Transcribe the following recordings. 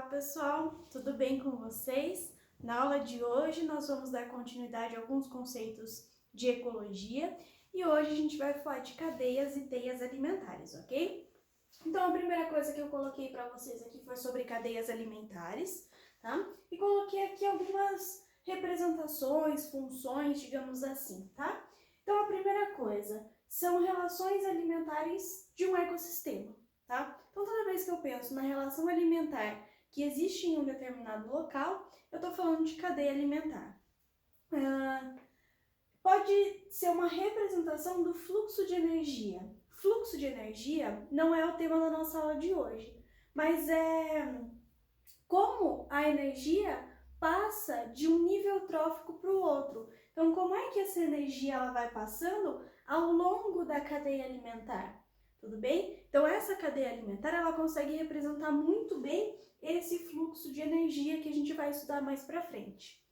pessoal, tudo bem com vocês? Na aula de hoje nós vamos dar continuidade a alguns conceitos de ecologia e hoje a gente vai falar de cadeias e teias alimentares, ok? Então a primeira coisa que eu coloquei para vocês aqui foi sobre cadeias alimentares, tá? E coloquei aqui algumas representações, funções, digamos assim, tá? Então a primeira coisa são relações alimentares de um ecossistema, tá? Então toda vez que eu penso na relação alimentar que existe em um determinado local, eu estou falando de cadeia alimentar. Pode ser uma representação do fluxo de energia. Fluxo de energia não é o tema da nossa aula de hoje, mas é como a energia passa de um nível trófico para o outro. Então, como é que essa energia ela vai passando ao longo da cadeia alimentar? Tudo bem? Então, essa cadeia alimentar ela consegue representar muito bem esse fluxo de energia que a gente vai estudar mais para frente.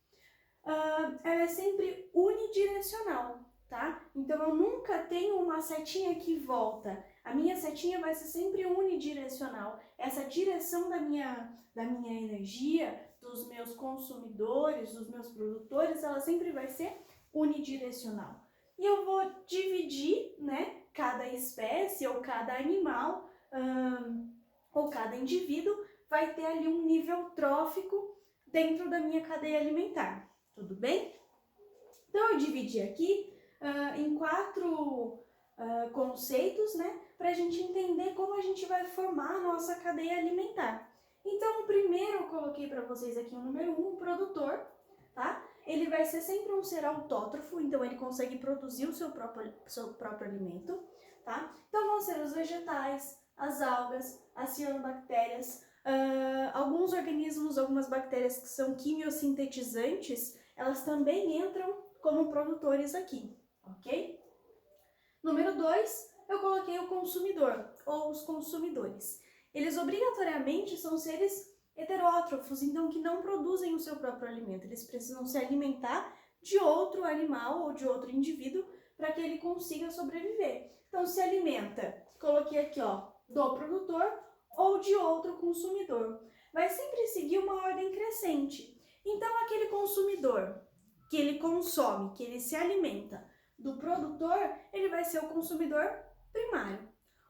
Ela é sempre unidirecional, tá? Então, eu nunca tenho uma setinha que volta. A minha setinha vai ser sempre unidirecional. Essa direção da minha energia, dos meus consumidores, dos meus produtores, ela sempre vai ser unidirecional. E eu vou dividir, né, cada espécie ou cada animal ou cada indivíduo vai ter ali um nível trófico dentro da minha cadeia alimentar. Tudo bem? Então, eu dividi aqui em 4 conceitos, né, para a gente entender como a gente vai formar a nossa cadeia alimentar. Então, o primeiro eu coloquei para vocês aqui o número 1, o produtor, tá? Ele vai ser sempre um ser autótrofo, então ele consegue produzir o seu próprio alimento, tá? Então, vão ser os vegetais, as algas, as cianobactérias, alguns organismos, algumas bactérias que são quimiosintetizantes, elas também entram como produtores aqui, ok? Número 2, eu coloquei o consumidor, ou os consumidores. Eles obrigatoriamente são seres heterótrofos, então que não produzem o seu próprio alimento. Eles precisam se alimentar de outro animal ou de outro indivíduo para que ele consiga sobreviver. Então, se alimenta, coloquei aqui, ó, do produtor ou de outro consumidor. Vai sempre seguir uma ordem crescente. Então, aquele consumidor que ele consome, que ele se alimenta do produtor, ele vai ser o consumidor primário.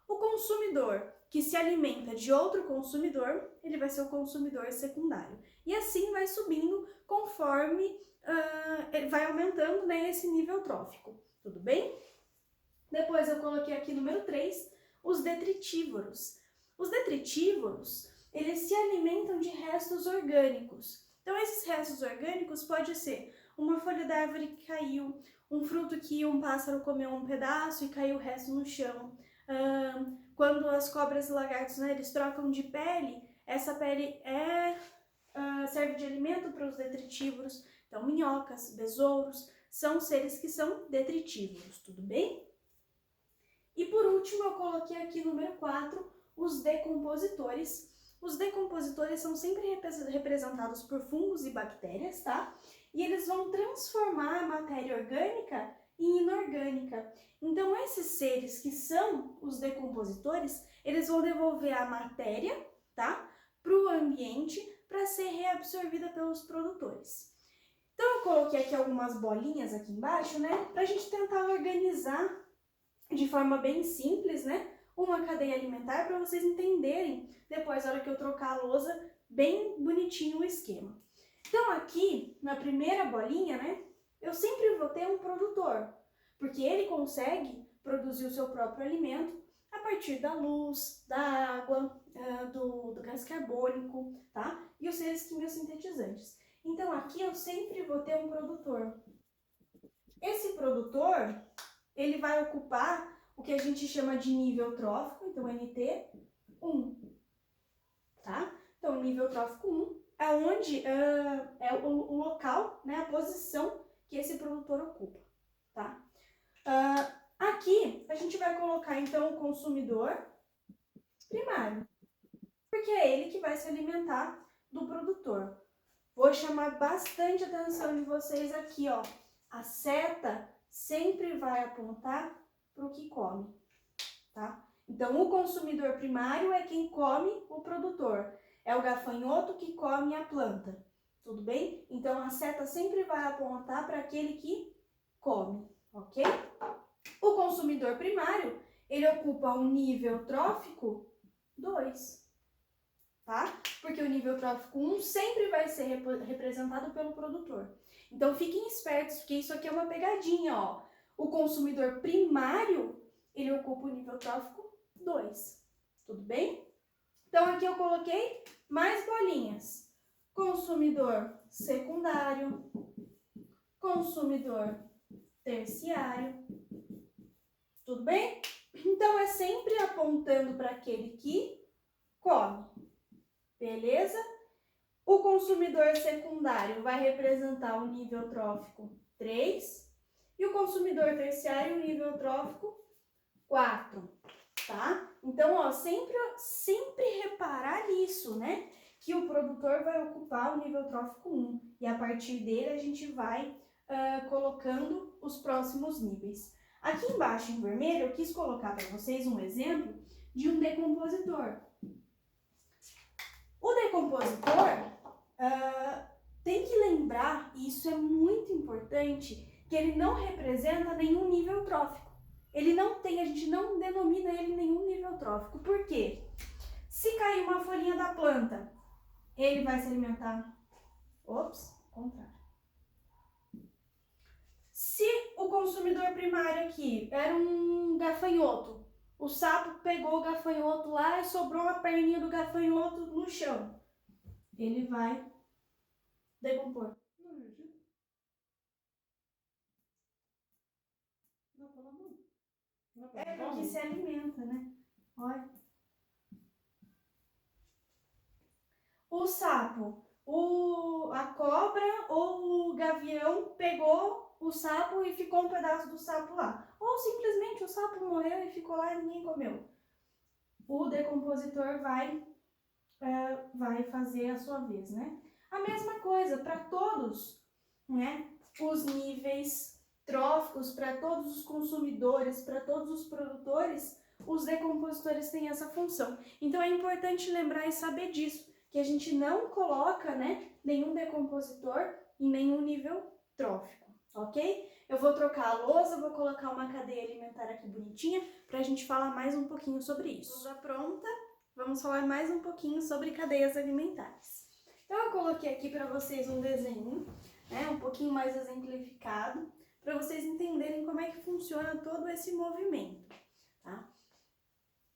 O consumidor que se alimenta de outro consumidor, ele vai ser o consumidor secundário. E assim vai subindo conforme ele vai aumentando, né, esse nível trófico. Tudo bem? Depois eu coloquei aqui número 3, os detritívoros. Os detritívoros, eles se alimentam de restos orgânicos. Então, esses restos orgânicos pode ser uma folha da árvore que caiu, um fruto que um pássaro comeu um pedaço e caiu o resto no chão. Quando as cobras e lagartos, né, eles trocam de pele, essa pele serve de alimento para os detritívoros. Então, minhocas, besouros, são seres que são detritívoros, tudo bem? E por último, eu coloquei aqui número 4, os decompositores. Os decompositores são sempre representados por fungos e bactérias, tá? E eles vão transformar a matéria orgânica em inorgânica. Então, esses seres que são os decompositores, eles vão devolver a matéria, tá, para o ambiente para ser reabsorvida pelos produtores. Então, eu coloquei aqui algumas bolinhas aqui embaixo, né, para a gente tentar organizar de forma bem simples, né, uma cadeia alimentar para vocês entenderem depois, na hora que eu trocar a lousa, bem bonitinho o esquema. Então, aqui, na primeira bolinha, né, eu sempre vou ter um produtor, porque ele consegue produzir o seu próprio alimento a partir da luz, da água, do gás carbônico, tá? E os seres quimiosintetizantes. Então, aqui eu sempre vou ter um produtor. Esse produtor, ele vai ocupar o que a gente chama de nível trófico, então NT1, tá? Então, nível trófico 1 é onde é o local, né, a posição que esse produtor ocupa, tá? Aqui, a gente vai colocar, então, o consumidor primário, porque é ele que vai se alimentar do produtor. Vou chamar bastante a atenção de vocês aqui, ó. A seta sempre vai apontar para o que come, tá? Então, o consumidor primário é quem come o produtor. É o gafanhoto que come a planta, tudo bem? Então a seta sempre vai apontar para aquele que come, ok? O consumidor primário, ele ocupa o nível trófico 2, tá? Porque o nível trófico 1 sempre vai ser representado pelo produtor. Então fiquem espertos, porque isso aqui é uma pegadinha, ó. O consumidor primário, ele ocupa o nível trófico 2, tudo bem? Então aqui eu coloquei mais bolinhas. Consumidor secundário, consumidor terciário, tudo bem? Então é sempre apontando para aquele que come, beleza? O consumidor secundário vai representar o nível trófico 3 e o consumidor terciário o nível trófico 4, tá? Então, ó, sempre reparar nisso, né? Que o produtor vai ocupar o nível trófico 1 e a partir dele a gente vai colocando os próximos níveis. Aqui embaixo em vermelho eu quis colocar para vocês um exemplo de um decompositor. O decompositor tem que lembrar, e isso é muito importante, que ele não representa nenhum nível trófico. Ele não tem, a gente não denomina ele nenhum nível trófico. Por quê? Se cair uma folhinha da planta, ele vai se alimentar... Ops, contrário. Se o consumidor primário aqui era um gafanhoto, o sapo pegou o gafanhoto lá e sobrou a perninha do gafanhoto no chão, ele vai decompor. É porque se alimenta, né? Olha. O sapo, a cobra ou o gavião pegou o sapo e ficou um pedaço do sapo lá. Ou simplesmente o sapo morreu e ficou lá e ninguém comeu. O decompositor vai fazer a sua vez, né? A mesma coisa para todos, né? Os níveis tróficos, para todos os consumidores, para todos os produtores, os decompositores têm essa função. Então é importante lembrar e saber disso, que a gente não coloca, né, nenhum decompositor em nenhum nível trófico, ok? Eu vou trocar a lousa, vou colocar uma cadeia alimentar aqui bonitinha para a gente falar mais um pouquinho sobre isso. Lousa pronta, vamos falar mais um pouquinho sobre cadeias alimentares. Então eu coloquei aqui para vocês um desenho, né, um pouquinho mais exemplificado, para vocês entenderem como é que funciona todo esse movimento, tá?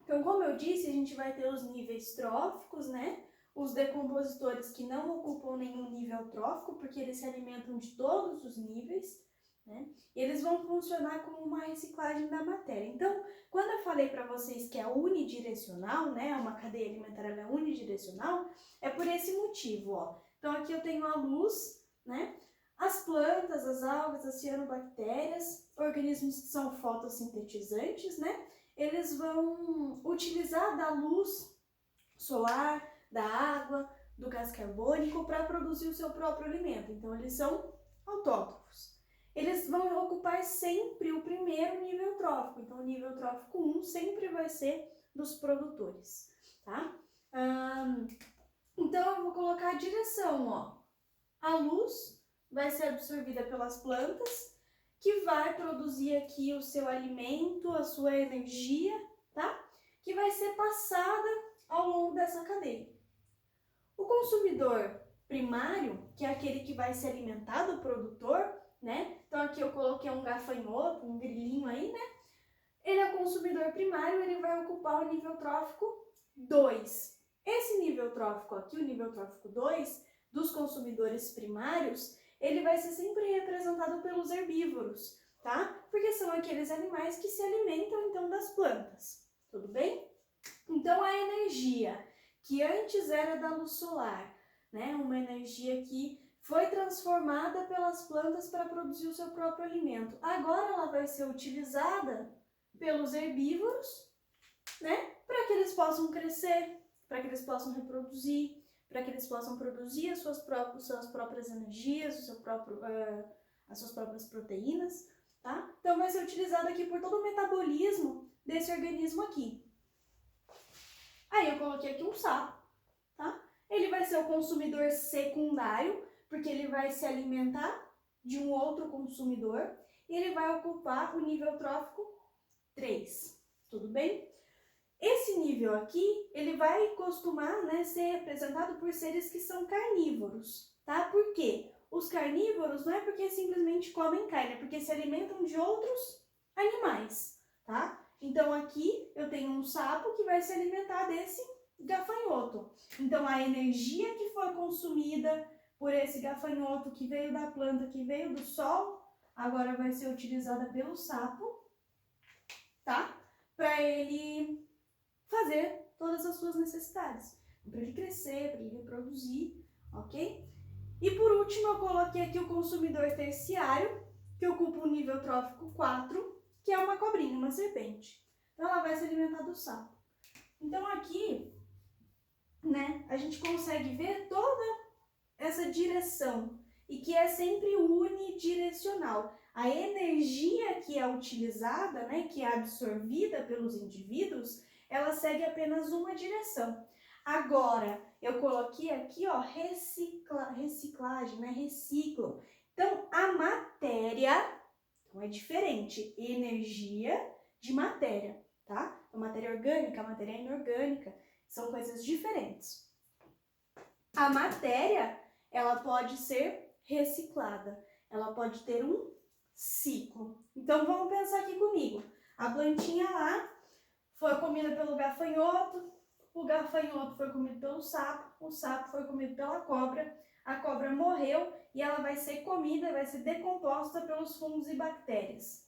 Então, como eu disse, a gente vai ter os níveis tróficos, né? Os decompositores que não ocupam nenhum nível trófico, porque eles se alimentam de todos os níveis, né? E eles vão funcionar como uma reciclagem da matéria. Então, quando eu falei para vocês que é unidirecional, né? Uma cadeia alimentar é unidirecional, é por esse motivo, ó. Então, aqui eu tenho a luz, né? As plantas, as algas, as cianobactérias, organismos que são fotossintetizantes, né? Eles vão utilizar da luz solar, da água, do gás carbônico para produzir o seu próprio alimento. Então, eles são autótrofos. Eles vão ocupar sempre o primeiro nível trófico. Então, o nível trófico 1 sempre vai ser dos produtores, tá? Então, eu vou colocar a direção, ó. A luz vai ser absorvida pelas plantas, que vai produzir aqui o seu alimento, a sua energia, tá? Que vai ser passada ao longo dessa cadeia. O consumidor primário, que é aquele que vai se alimentar do produtor, né? Então aqui eu coloquei um gafanhoto, um grilinho aí, né? Ele é o consumidor primário, ele vai ocupar o nível trófico 2. Esse nível trófico aqui, o nível trófico 2, dos consumidores primários, ele vai ser sempre representado pelos herbívoros, tá? Porque são aqueles animais que se alimentam, então, das plantas, tudo bem? Então, a energia que antes era da luz solar, né? Uma energia que foi transformada pelas plantas para produzir o seu próprio alimento. Agora ela vai ser utilizada pelos herbívoros, né? Para que eles possam crescer, para que eles possam reproduzir, para que eles possam produzir as suas próprias energias, as suas próprias proteínas, tá? Então vai ser utilizado aqui por todo o metabolismo desse organismo aqui. Aí eu coloquei aqui um sapo, tá? ser o consumidor secundário, porque ele vai se alimentar de um outro consumidor e ele vai ocupar o nível trófico 3, tudo bem? Esse nível aqui, ele vai costumar, né, ser representado por seres que são carnívoros, tá? Por quê? Os carnívoros não é porque simplesmente comem carne, é porque se alimentam de outros animais, tá? Então aqui eu tenho um sapo que vai se alimentar desse gafanhoto. Então a energia que foi consumida por esse gafanhoto que veio da planta, que veio do sol, agora vai ser utilizada pelo sapo, tá? Para ele fazer todas as suas necessidades, para ele crescer, para ele reproduzir, ok? E por último eu coloquei aqui o consumidor terciário, que ocupa o nível trófico 4, que é uma cobrinha, uma serpente. Então ela vai se alimentar do sapo. Então aqui, né, a gente consegue ver toda essa direção e que é sempre unidirecional. A energia que é utilizada, né, que é absorvida pelos indivíduos, ela segue apenas uma direção. Agora, eu coloquei aqui, ó, reciclagem, né, reciclam. Então, a matéria, então é diferente, energia de matéria, tá? A matéria orgânica, a matéria inorgânica, são coisas diferentes. A matéria, ela pode ser reciclada, ela pode ter um ciclo. Então, vamos pensar aqui comigo. A plantinha lá foi comida pelo gafanhoto, o gafanhoto foi comido pelo sapo, o sapo foi comido pela cobra, a cobra morreu e ela vai ser comida, vai ser decomposta pelos fungos e bactérias.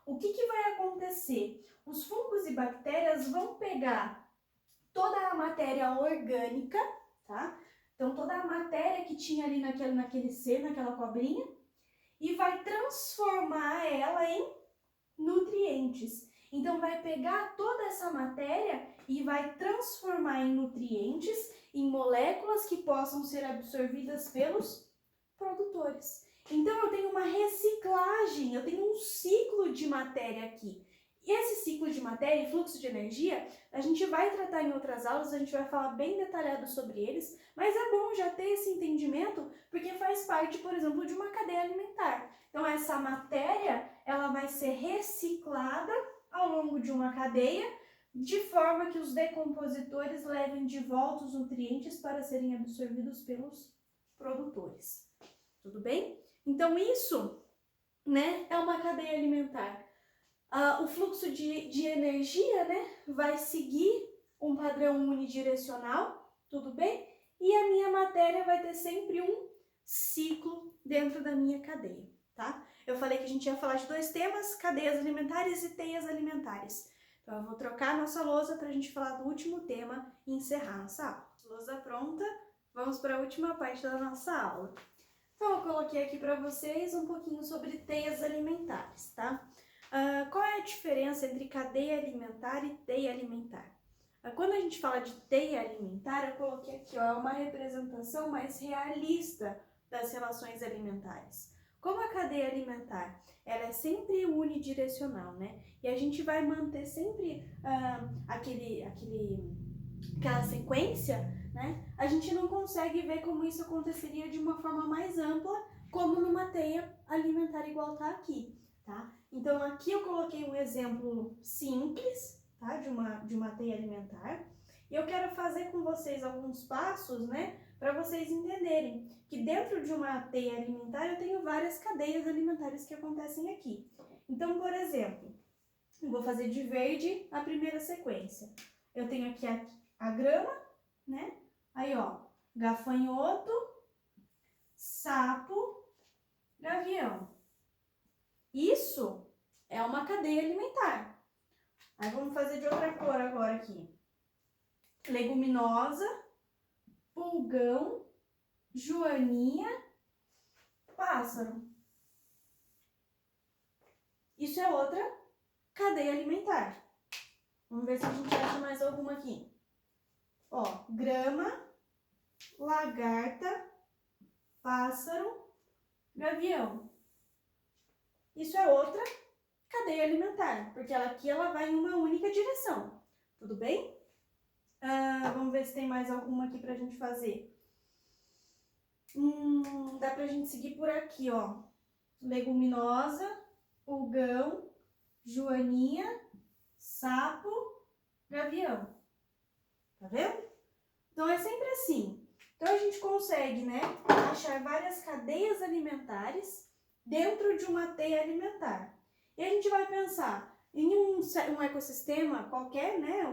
O que vai acontecer? Os fungos e bactérias vão pegar toda a matéria orgânica, tá? Então, toda a matéria que tinha ali naquele ser, naquela cobrinha, e vai transformar ela em nutrientes. Então, vai pegar toda essa matéria e vai transformar em nutrientes, em moléculas que possam ser absorvidas pelos produtores. Então, eu tenho uma reciclagem, eu tenho um ciclo de matéria aqui. E esse ciclo de matéria e fluxo de energia, a gente vai tratar em outras aulas, a gente vai falar bem detalhado sobre eles, mas é bom já ter esse entendimento, porque faz parte, por exemplo, de uma cadeia alimentar. Então, essa matéria, ela vai ser reciclada ao longo de uma cadeia, de forma que os decompositores levem de volta os nutrientes para serem absorvidos pelos produtores. Tudo bem? Então, isso, né, é uma cadeia alimentar. O fluxo de energia, né, vai seguir um padrão unidirecional, tudo bem? E a minha matéria vai ter sempre um ciclo dentro da minha cadeia, tá? Eu falei que a gente ia falar de dois temas, cadeias alimentares e teias alimentares. Então, eu vou trocar a nossa lousa para a gente falar do último tema e encerrar nossa aula. Lousa pronta, vamos para a última parte da nossa aula. Então, eu coloquei aqui para vocês um pouquinho sobre teias alimentares, tá? Qual é a diferença entre cadeia alimentar e teia alimentar? Quando a gente fala de teia alimentar, eu coloquei aqui, ó, uma representação mais realista das relações alimentares. Como a cadeia alimentar, ela é sempre unidirecional, né? E a gente vai manter sempre aquela sequência, né? A gente não consegue ver como isso aconteceria de uma forma mais ampla, como numa teia alimentar igual tá aqui, tá? Então, aqui eu coloquei um exemplo simples, tá? De uma teia alimentar. E eu quero fazer com vocês alguns passos, né? Para vocês entenderem que dentro de uma teia alimentar eu tenho várias cadeias alimentares que acontecem aqui. Então, por exemplo, eu vou fazer de verde a primeira sequência. Eu tenho aqui a grama, né? Aí, ó, gafanhoto, sapo, gavião. Isso é uma cadeia alimentar. Aí vamos fazer de outra cor agora aqui. Leguminosa, pulgão, joaninha, pássaro. Isso é outra cadeia alimentar. Vamos ver se a gente acha mais alguma aqui. Ó, grama, lagarta, pássaro, gavião. Isso é outra cadeia alimentar, porque aqui ela vai em uma única direção. Tudo bem? Vamos ver se tem mais alguma aqui pra gente fazer. Dá pra gente seguir por aqui, ó. Leguminosa, pulgão, joaninha, sapo, gavião. Tá vendo? Então é sempre assim. Então a gente consegue, né, achar várias cadeias alimentares dentro de uma teia alimentar. E a gente vai pensar em um ecossistema qualquer, né,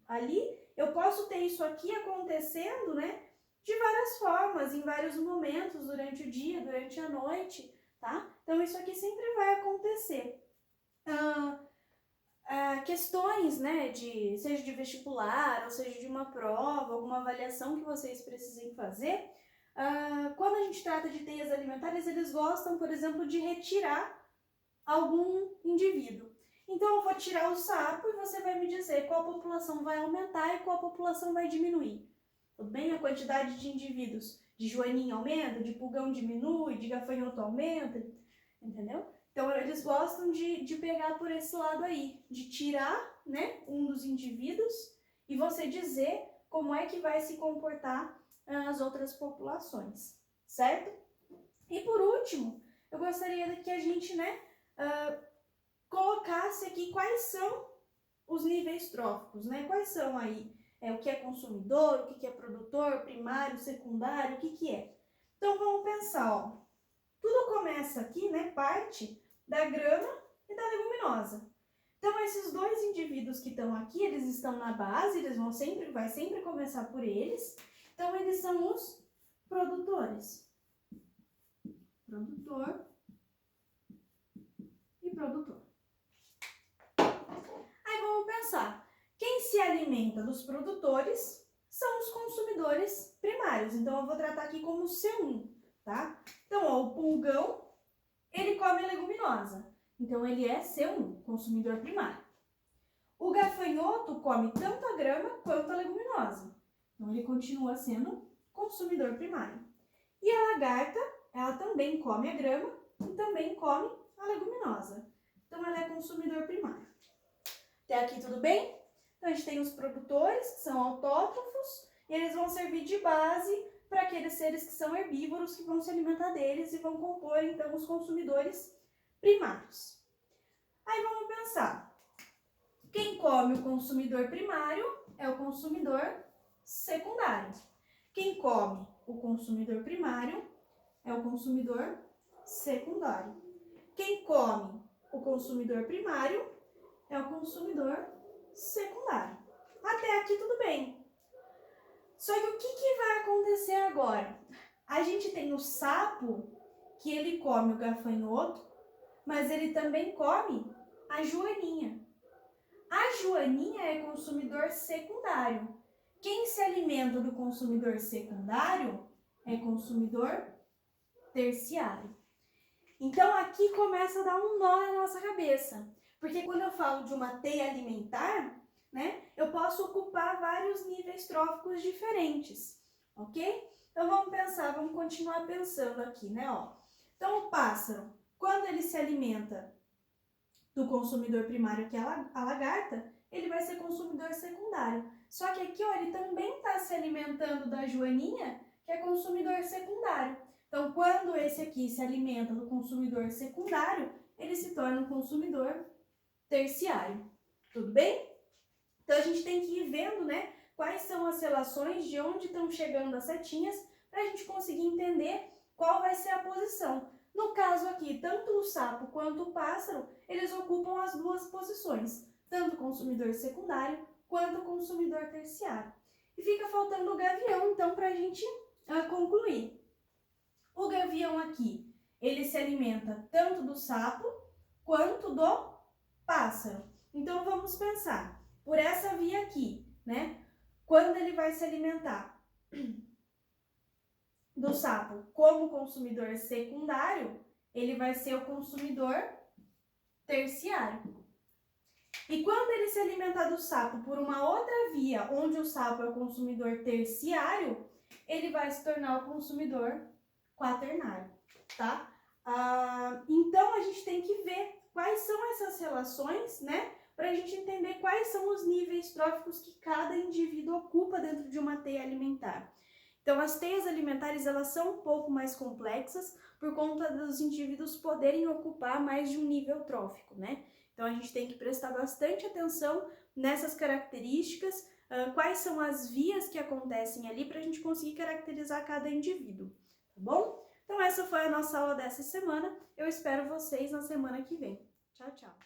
ali, eu posso ter isso aqui acontecendo, né, de várias formas, em vários momentos, durante o dia, durante a noite, tá? Então isso aqui sempre vai acontecer. Questões, né, seja de vestibular, ou seja de uma prova, alguma avaliação que vocês precisem fazer, quando a gente trata de teias alimentares, eles gostam, por exemplo, de retirar algum indivíduo. Então, eu vou tirar o sapo e você vai me dizer qual população vai aumentar e qual população vai diminuir. Tudo bem? A quantidade de indivíduos de joaninha aumenta, de pulgão diminui, de gafanhoto aumenta, entendeu? Então, eles gostam de pegar por esse lado aí, de tirar, né, um dos indivíduos e você dizer como é que vai se comportar as outras populações, certo? E por último, eu gostaria que a gente, né, colocasse aqui quais são os níveis tróficos, né? Quais são aí o que é consumidor, o que é produtor, primário, secundário, o que é. Então, vamos pensar, ó. Tudo começa aqui, né, parte da grama e da leguminosa. Então, esses dois indivíduos que estão aqui, eles estão na base, vai sempre começar por eles. Então, eles são os produtores. Produtor e produtor. Aí vamos pensar, quem se alimenta dos produtores são os consumidores primários. Então, eu vou tratar aqui como C1, tá? Então, ó, o pulgão, ele come a leguminosa. Então, ele é C1, consumidor primário. O gafanhoto come tanto a grama quanto a leguminosa. Então, ele continua sendo consumidor primário. E a lagarta, ela também come a grama e também come a leguminosa. Então, ela é consumidor primário. Até aqui tudo bem? Então, a gente tem os produtores, que são autótrofos, e eles vão servir de base para aqueles seres que são herbívoros, que vão se alimentar deles e vão compor, então, os consumidores primários. Aí, vamos pensar. Quem come o consumidor primário é o consumidor secundário. Quem come o consumidor primário é o consumidor secundário. Quem come o consumidor primário é o consumidor secundário. Até aqui tudo bem. Só que o que vai acontecer agora? A gente tem o sapo, que ele come o gafanhoto, mas ele também come a joaninha. A joaninha é consumidor secundário. Quem se alimenta do consumidor secundário é consumidor terciário. Então, aqui começa a dar um nó na nossa cabeça. Porque quando eu falo de uma teia alimentar, né, eu posso ocupar vários níveis tróficos diferentes, ok? Então, vamos continuar pensando aqui, né, ó. Então, o pássaro, quando ele se alimenta do consumidor primário, que é a lagarta, ele vai ser consumidor secundário. Só que aqui, ó, ele também está se alimentando da joaninha, que é consumidor secundário. Então, quando esse aqui se alimenta do consumidor secundário, ele se torna um consumidor terciário. Tudo bem? Então, a gente tem que ir vendo, né, quais são as relações, de onde estão chegando as setinhas, para a gente conseguir entender qual vai ser a posição. No caso aqui, tanto o sapo quanto o pássaro, eles ocupam as duas posições, tanto o consumidor secundário quanto o consumidor terciário. E fica faltando o gavião, então, para a gente concluir. O gavião aqui, ele se alimenta tanto do sapo quanto do pássaro. Então, vamos pensar, por essa via aqui, né? Quando ele vai se alimentar do sapo como consumidor secundário, ele vai ser o consumidor terciário. E quando ele se alimentar do sapo por uma outra via, onde o sapo é o consumidor terciário, ele vai se tornar o consumidor quaternário, tá? Então, a gente tem que ver quais são essas relações, né? Para a gente entender quais são os níveis tróficos que cada indivíduo ocupa dentro de uma teia alimentar. Então, as teias alimentares, elas são um pouco mais complexas por conta dos indivíduos poderem ocupar mais de um nível trófico, né? Então, a gente tem que prestar bastante atenção nessas características, quais são as vias que acontecem ali para a gente conseguir caracterizar cada indivíduo, tá bom? Então, essa foi a nossa aula dessa semana. Eu espero vocês na semana que vem. Tchau, tchau!